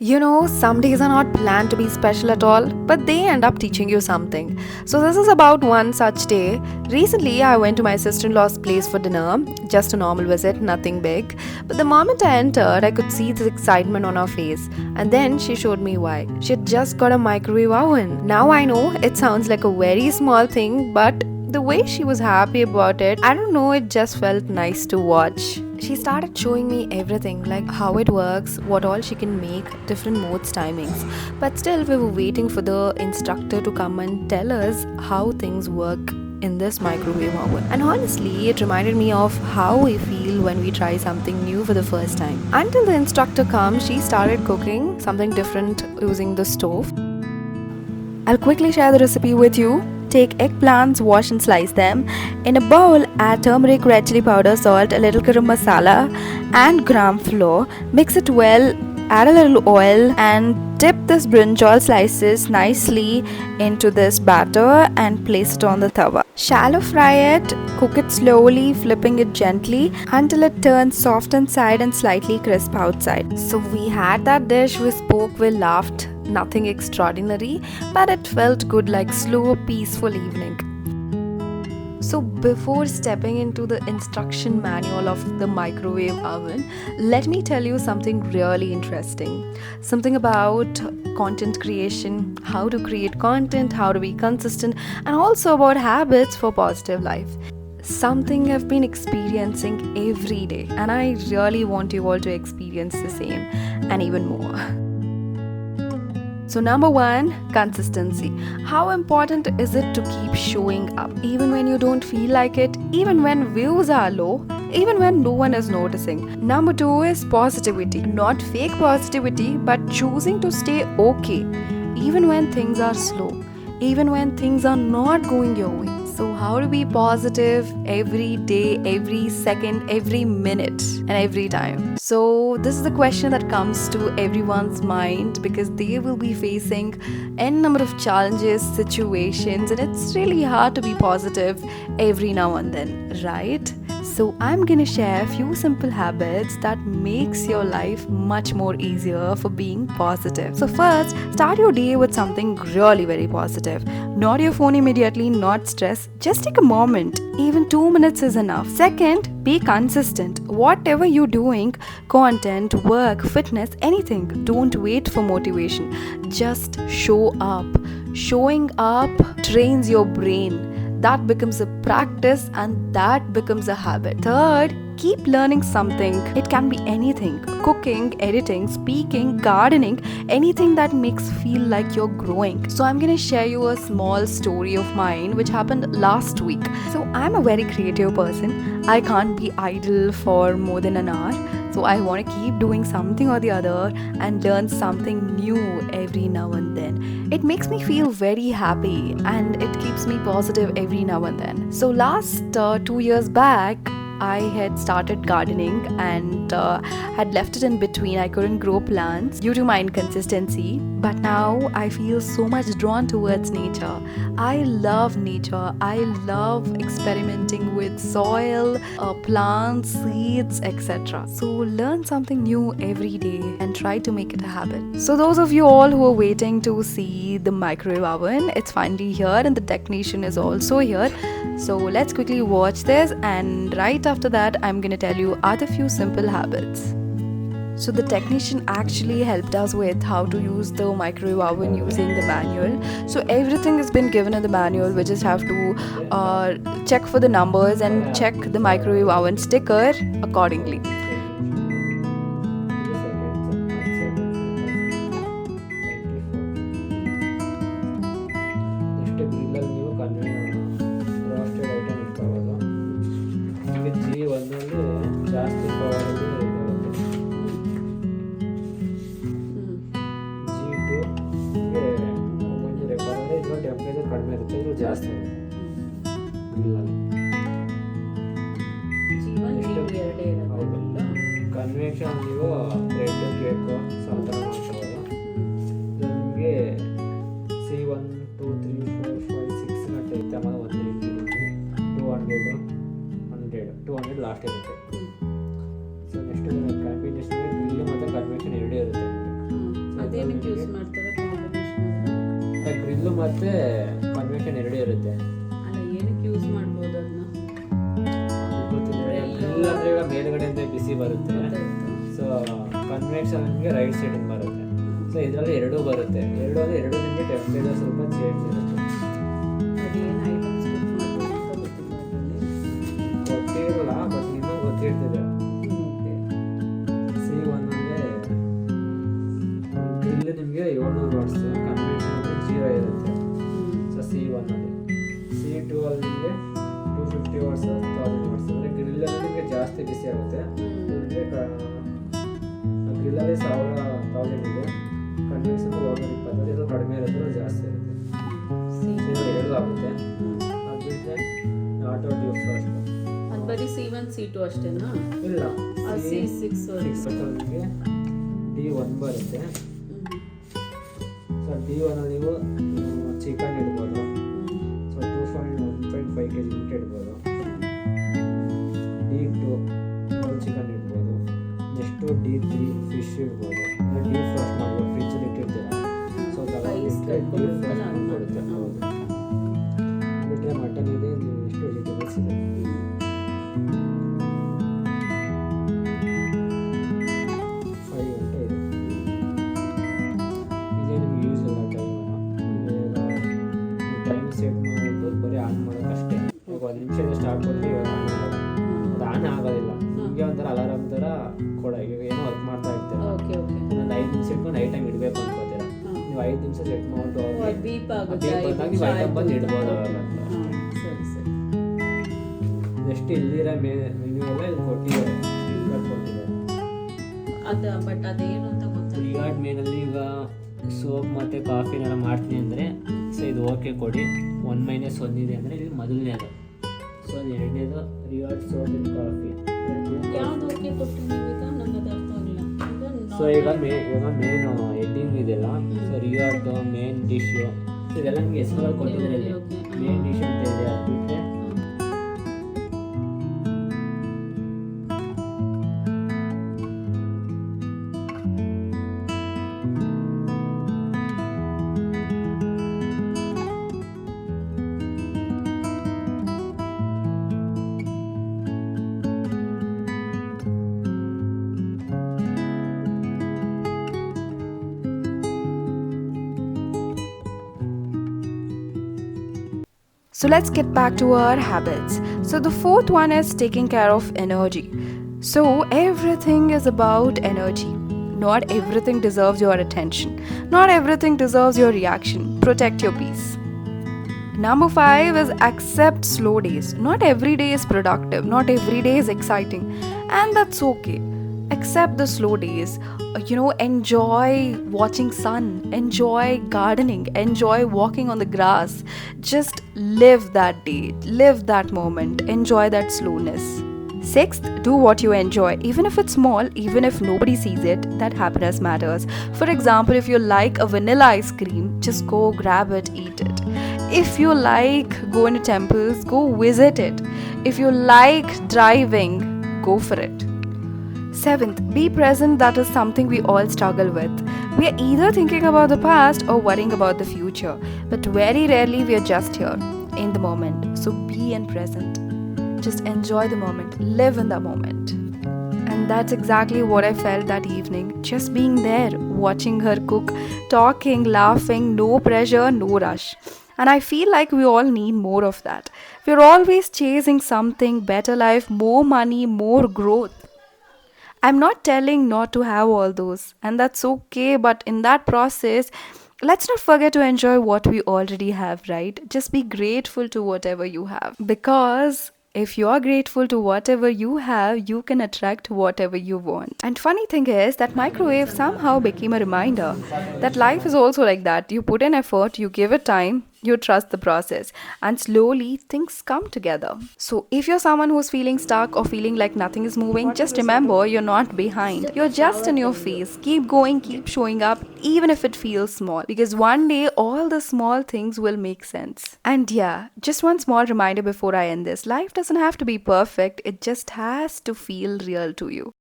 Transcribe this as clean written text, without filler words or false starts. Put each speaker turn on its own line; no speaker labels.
You know, some days are not planned to be special at all, but they end up teaching you something. So, this is about one such day. Recently, I went to my sister in law's place for dinner, just a normal visit, nothing big. But the moment I entered, I could see the excitement on her face. And then she showed me why. She had just got a microwave oven. Now I know it sounds like a very small thing, but the way she was happy about it, I don't know, it just felt nice to watch. She started showing me everything, like how it works, what all she can make, different modes, timings. But still, we were waiting for the instructor to come and tell us how things work in this microwave oven. And honestly, it reminded me of how we feel when we try something new for the first time. Until the instructor comes, she started cooking something different using the stove. I'll quickly share the recipe with you. Take eggplants, wash and slice them. In a bowl, add turmeric, red chili powder, salt, a little garam masala and gram flour. Mix it well, add a little oil and dip this brinjal slices nicely into this batter and place it on the tawa. Shallow fry it, cook it slowly, flipping it gently until it turns soft inside and slightly crisp outside. So we had that dish, we spoke, we laughed. Nothing extraordinary, but it felt good, like slow, peaceful evening. So before stepping into the instruction manual of the microwave oven, let me tell you something really interesting. Something about content creation, how to create content, how to be consistent, and also about habits for positive life. Something I've been experiencing every day, and I really want you all to experience the same and even more. So number one, consistency. How important is it to keep showing up even when you don't feel like it, even when views are low, even when no one is noticing? Number two is positivity. Not fake positivity, but choosing to stay okay even when things are slow, even when things are not going your way. So how to be positive every day, every second, every minute, and every time? So this is the question that comes to everyone's mind because they will be facing n number of challenges, situations, and it's really hard to be positive every now and then, right? So I'm gonna share a few simple habits that makes your life much more easier for being positive. So first, start your day with something really very positive. Not your phone immediately, not stress. Just take a moment. Even 2 minutes is enough. Second, be consistent. Whatever you're doing, content, work, fitness, anything, don't wait for motivation. Just show up. Showing up trains your brain. That becomes a practice and that becomes a habit. Third, keep learning something. It can be anything: cooking, editing, speaking, gardening, anything that makes feel like you're growing. So I'm gonna share you a small story of mine which happened last week. So I'm a very creative person. I can't be idle for more than an hour. So I want to keep doing something or the other and learn something new every now and then. It makes me feel very happy and it keeps me positive every now and then. So last 2 years back, I had started gardening and had left it in between. I couldn't grow plants due to my inconsistency. But now I feel so much drawn towards nature. I love nature. I love experimenting with soil, plants, seeds, etc. So learn something new every day and try to make it a habit. So those of you all who are waiting to see the microwave oven, it's finally here and the technician is also here. So let's quickly watch this, and right after that I'm gonna tell you other few simple habits. So the technician actually helped us with how to use the microwave oven using the manual. So everything has been given in the manual. We just have to check for the numbers and check the microwave oven sticker accordingly.
ಕಡಿಮೆ ಇರುತ್ತೆ, ಇದು ಜಾಸ್ತಿ convention ನೀವು bread cake ಸಾಂತಾರ ಮಾಡ್ಕೋಬೋದು. ನಿಮಗೆ C1 2 3 4 5 6 ಗಂಟೆ ಇರುತ್ತೆ. ಆಮೇಲೆ 200 ಲಾಸ್ಟ್ ಇರುತ್ತೆ. ಸೊ ನೆಕ್ಸ್ಟ್ ಕಾಂಬಿನೇಷನ್ ಗ್ರಿಲ್ ಮತ್ತು ಕನ್ವೆನ್ಷನ್ ಎರಡೇ ಇರುತ್ತೆ. ಗ್ರಿಲ್ಲು ಮತ್ತು ಕನ್ವೆಕ್ಷನ್ ಎರಡೂ ಇರುತ್ತೆ.
ಅಲ್ಲ ಏನಕ್ಕೆ ಯೂಸ್ ಮಾಡ್ಬೋದು ಅದನ್ನ?
ಗ್ರಿಲ್ ಅಂದರೆ ಈಗ ಮೇಲ್ಗಡೆಯಿಂದ ಬಿಸಿ ಬರುತ್ತೆ, ಸೊ ಕನ್ವೆಕ್ಷನ್ಗೆ ರೈಟ್ ಸೈಡಿಂದ ಬರುತ್ತೆ. ಸೊ ಇದರಲ್ಲಿ ಎರಡೂ ಬರುತ್ತೆ. ಎರಡು ಅಂದರೆ ಎರಡು ನಿಮಗೆ ಟೆಂಪ್ರೇಚರ್ ಸ್ವಲ್ಪ ಚೇಂಜ್ ಇರುತ್ತೆ.
ಅದೇನು ಐಟಮ್ಸ್ ಕುಕ್ ಮಾಡ್ಬೋದು ಅಂತ ಗೊತ್ತಿಲ್ಲ ಅದರಲ್ಲಿ.
ಗೊತ್ತಿರಲ್ಲ, ಬಟ್ ನಿಮಗೆ ಗೊತ್ತಿರ್ತದೆ. C1 ಅಂದರೆ ಗ್ರಿಲ್ ನಿಮಗೆ 700 ವಾಟ್ಸ್, ಕನ್ವೆಕ್ಷನ್ ಅಂದರೆ 0 ಇರುತ್ತೆ. ಸೊ C1 ಅಲ್ಲಿ. C2 ಅಲ್ಲಿ ನಿಮಗೆ 250 ವಾಟ್ಸ್ 1000 ವಾಟ್ಸ್. ಅಂದರೆ ಗ್ರಿಲ್ಲಲ್ಲಿ ನಿಮಗೆ ಜಾಸ್ತಿ ಬಿಸಿ ಆಗುತ್ತೆ. ನಿಮಗೆ ಗ್ರಿಲ್ಲಲ್ಲಿ 1000 ಇದೆ, ಕನ್ವೆಕ್ಷನ್ 720, ಇದು ಕಡಿಮೆ ಇರುತ್ತೆ, ಜಾಸ್ತಿ ಇರುತ್ತೆ. ಎರಡು ಆಗುತ್ತೆ. ಅದು ಬಿಟ್ಟರೆ ಆಟೋ ಡ್ಯೂಫ್ ಅಷ್ಟು.
ಅದು ಬರೀ C1 C2 ಅಷ್ಟೇನಾ?
ಇಲ್ಲ,
C6
ನಿಮಗೆ D1 ಬರುತ್ತೆ. ಸೊ D1 ಅಲ್ಲಿ ನೀವು ಚಿಕನ್ ಇಡ್ಬೋದು. ಸೊ 1.5 kg ಇಡ್ಬೋದು. D2 ಚಿಕನ್ ಇಡ್ಬೋದು. ನೆಕ್ಸ್ಟು D3 ಫಿಶ್ ಇಡ್ಬೋದು. ಡೀಪ್ ಫ್ರಾಸ್ಟ್ ಮಾಡ್ಬೋದು, ಫ್ರಿಜ್ಜಲ್ಲಿ ಇಟ್ಟಿರ್ತೀರ. ಸೊ ಡೀಪ್ ಫ್ರಾಸ್ಟ್ ಕೊಡುತ್ತೆ. ಹೌದು. ಬಿಟ್ಟರೆ ಮಟನ್ ಇದೆ, ಎಷ್ಟು ವೆಜಿಟೇಬಲ್ಸ್ ಇದೆ. ಸೆಟ್ ಮಾಡಿಬಿಟ್ಟು ಬರೀ ಆನ್ ಮಾಡೋಕ್ಕಷ್ಟೇ. ಇವಾಗ 1 ನಿಮಿಷ ಸ್ಟಾರ್ಟ್ ಕೊಟ್ಟರೆ ಇವಾಗ ಅದು ಆನ್ ಆಗೋದಿಲ್ಲ. ನಿಮಗೆ ಒಂಥರ ಅಲಾರಾಮ್ ಥರ ಕೊಡ. ಈಗ ಏನೋ ವರ್ಕ್ ಮಾಡ್ತಾ ಇರ್ತೀರ, ಒಂದು 5 ನಿಮಿಷ ಇಟ್ಕೊಂಡು ಐಟಮ್ ಇಡಬೇಕು ಅನ್ಕೋತೀರ. ನೀವು 5 ನಿಮಿಷ ಸೆಟ್ ಮಾಡಿಬಿಟ್ಟು
ಬೀಪ್
ನೀವು ಐಟಮ್ ಬಂದು ಇಡ್ಬೋದು ಅವಾಗ. ನೆಕ್ಸ್ಟ್ ಇಲ್ಲಿರ ಮೆನ್ಯೂ ಎಲ್ಲ ಇಲ್ಲಿ ಕೊಟ್ಟಿದ್ದಾರೆ,
ಅದು. ಬಟ್ ಅದೇನು ಅಂತ ಗೊತ್ತಿಲ್ಲ.
ರಿಗಾರ್ಡ್ ಮೇನಲ್ಲಿ ಈಗ ಸೋಪ್ ಮತ್ತು ಕಾಫಿನೆಲ್ಲ ಮಾಡ್ತೀನಿ ಅಂದರೆ, ಸೊ ಇದು ಓಕೆ ಕೊಡಿ. 1 - 1 ಇದೆ ಅಂದರೆ ಇಲ್ಲಿ ಮೊದಲನೇದು. ಸೊ ಎರಡನೇದು ರಿಗಾರ್ಡ್ ಸೋಪ್ ಇನ್ ಕಾಫಿ.
ಯಾವುದು ಓಕೆ ಕೊಟ್ಟು ನೀವೀಗ? ನನಗೆ ಅದು ಅರ್ಥ ಆಗಿಲ್ಲ.
ಸೊ ಈಗ ಮೇನ್ ಹೆಡ್ಡಿಂಗ್ ಇದೆಯಲ್ಲ, ಸೊ ರಿಗಾರ್ಡ್ ಮೇನ್ ಡಿಶ್ಶು ಇದೆಲ್ಲ ನಿಮಗೆ ಹೆಸರುಗಳು ಕೊಟ್ಟಿದ್ದಾರೆ. ಇಲ್ಲಿ ಮೇನ್ ಡಿಶ್ ಅಂತ ಇದೆ. ಅದು ಬಿಟ್ಟರೆ
So let's get back to our habits. So the fourth one is taking care of energy. So everything is about energy. Not everything deserves your attention. Not everything deserves your reaction. Protect your peace. Number 5 is accept slow days. Not every day is productive. Not every day is exciting. And that's okay. Accept the slow days. Enjoy watching sun, enjoy gardening, enjoy walking on the grass. Just live that day, live that moment, enjoy that slowness. Sixth, do what you enjoy, even if it's small, even if nobody sees it. That happiness matters. For example, if you like a vanilla ice cream, just go grab it, eat it. If you like going to temples, go visit it. If you like driving, go for it. Seventh, be present. That is something we all struggle with. We are either thinking about the past or worrying about the future, but very rarely we are just here in the moment. So be in present. Just enjoy the moment, live in the moment. And that's exactly what I felt that evening. Just being there, watching her cook, talking, laughing, no pressure, no rush. And I feel like we all need more of that. We're always chasing something, better life, more money, more growth. I'm not telling not to have all those, and that's okay, but in that process, let's not forget to enjoy what we already have, right? Just be grateful to whatever you have. Because if you are grateful to whatever you have, you can attract whatever you want. And funny thing is that microwave somehow became a reminder that life is also like that. You put in effort, you give it time, you trust the process, and slowly things come together. So if you're someone who's feeling stuck or feeling like nothing is moving, just remember you're not behind. You're just in your phase. Keep going, keep showing up, even if it feels small. Because one day all the small things will make sense. And yeah, just one small reminder before I end this. Life doesn't have to be perfect. It just has to feel real to you.